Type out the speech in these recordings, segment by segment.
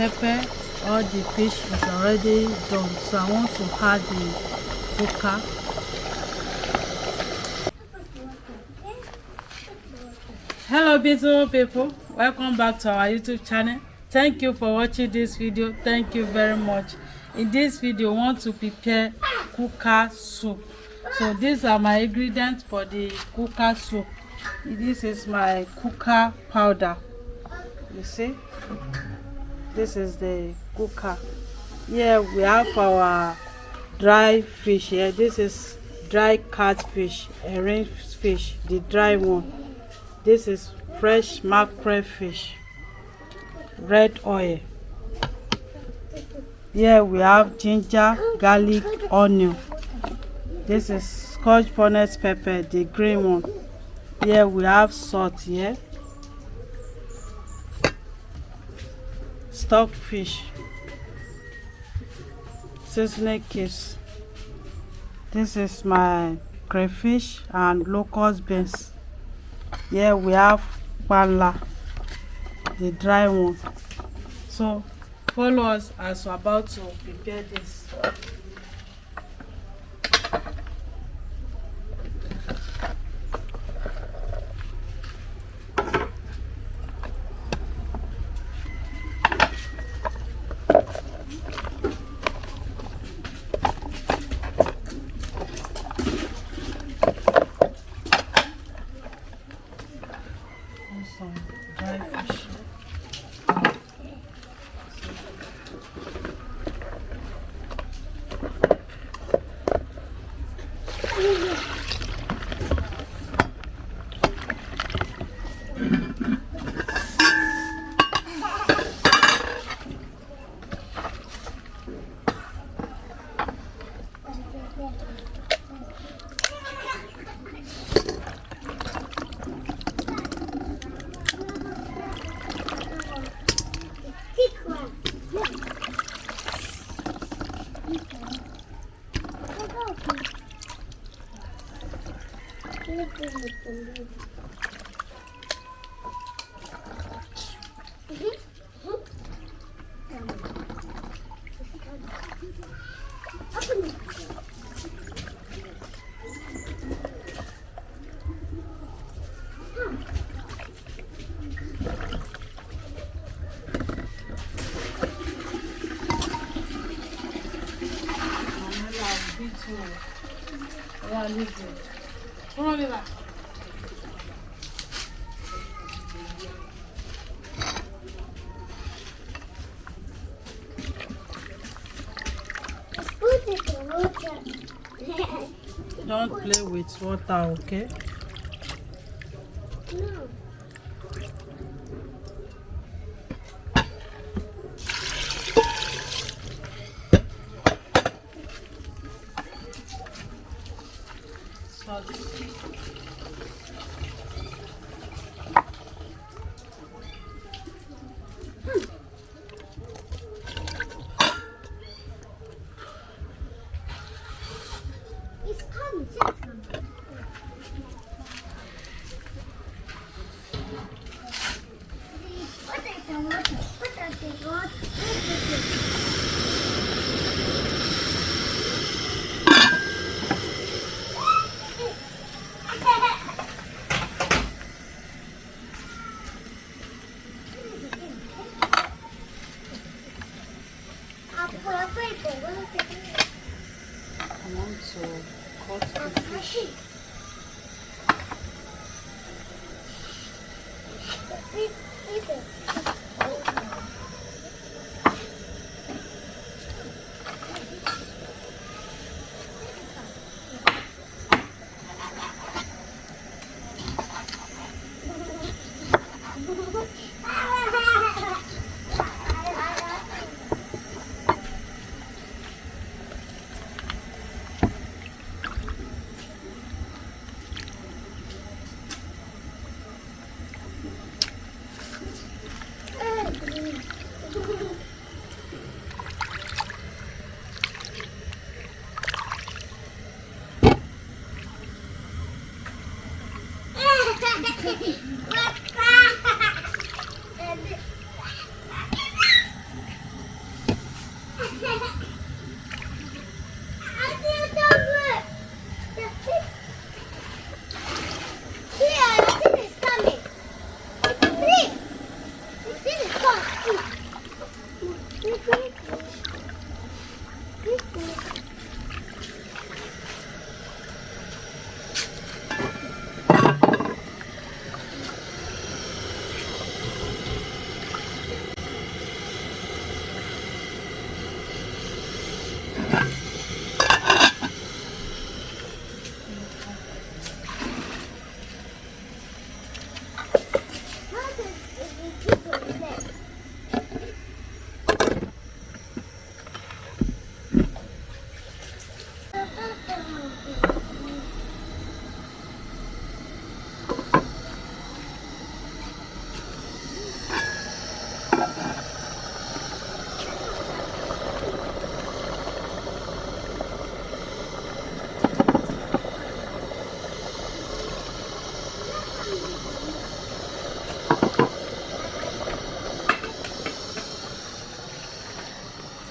pepper, all the fish is already done, so I want to add the kuka. Hello beautiful people, welcome back to our YouTube channel. Thank you for watching this video. Thank you very much. In this video, I want to prepare kuka soup. So these are my ingredients for the kuka soup. This is my kuka powder. You see, this is the kuka. Here we have our dry fish here. This is dry catfish, herring fish, the dry one. This is fresh mackerel fish, red oil. Here we have ginger, garlic, onion. This is scotch bonnet pepper, the green one. Here we have salt here, stock fish, seasoning cubes. This is my crayfish and locust beans. Here we have pala, the dry one. So follow us as we're about to prepare this. Some dry fish. Don't play with water, okay? No. Salt. It's coming. I want to cut the fish.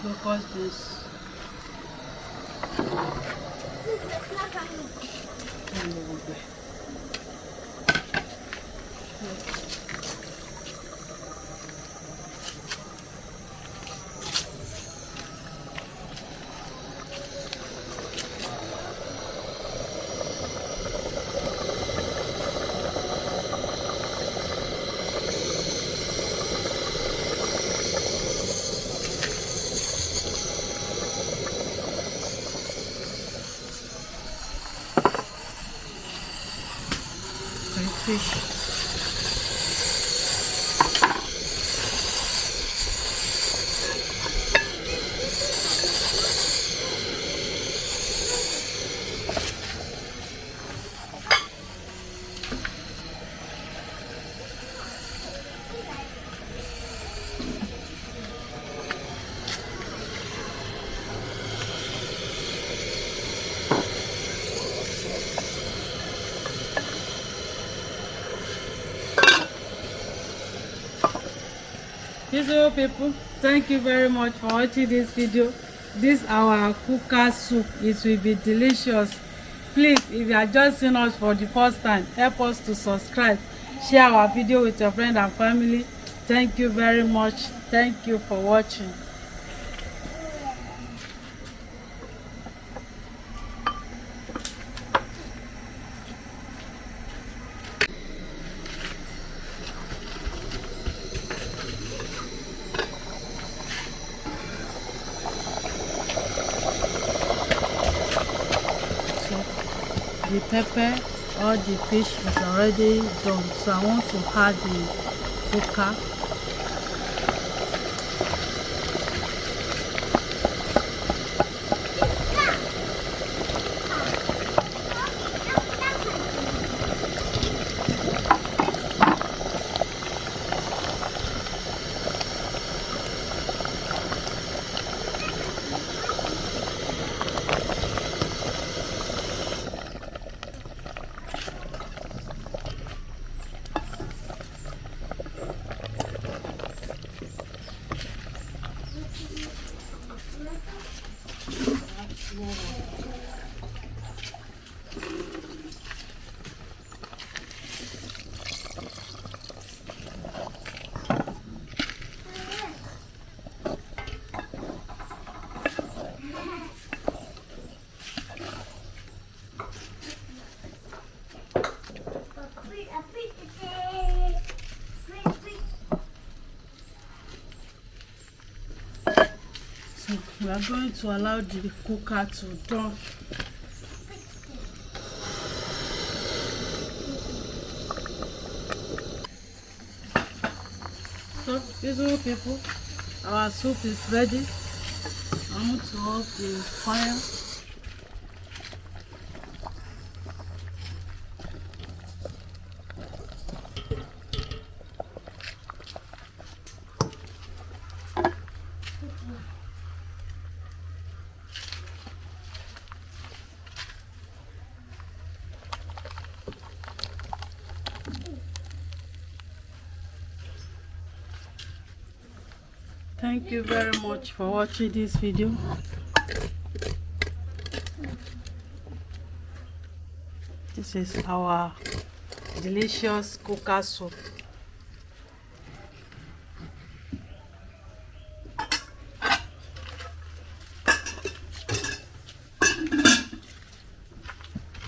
Focus this. Fish. Hello people, thank you very much for watching this video. This our kuka soup. It will be delicious. Please, if you are just seeing us for the first time, help us to subscribe, share our video with your friend and family. Thank you very much. Thank you for watching. The pepper or the fish is already done, so I want to add the kuka. So we are going to allow the cooker to done. So beautiful people, our soup is ready. I want to off the fire. Thank you very much for watching this video. This is our delicious kuka soup.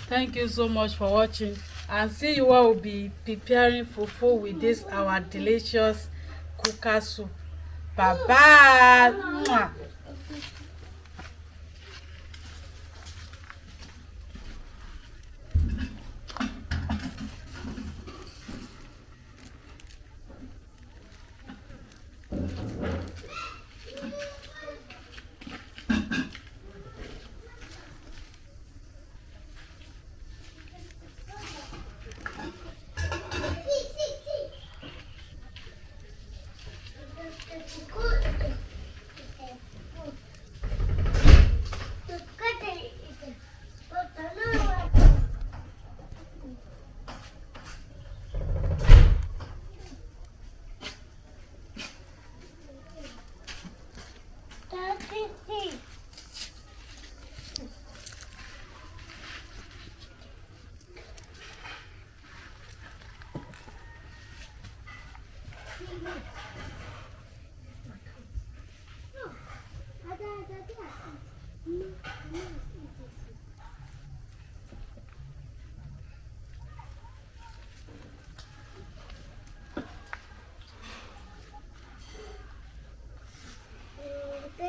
Thank you so much for watching, and see you what will be preparing fufu with this our delicious kuka soup. Bye bye.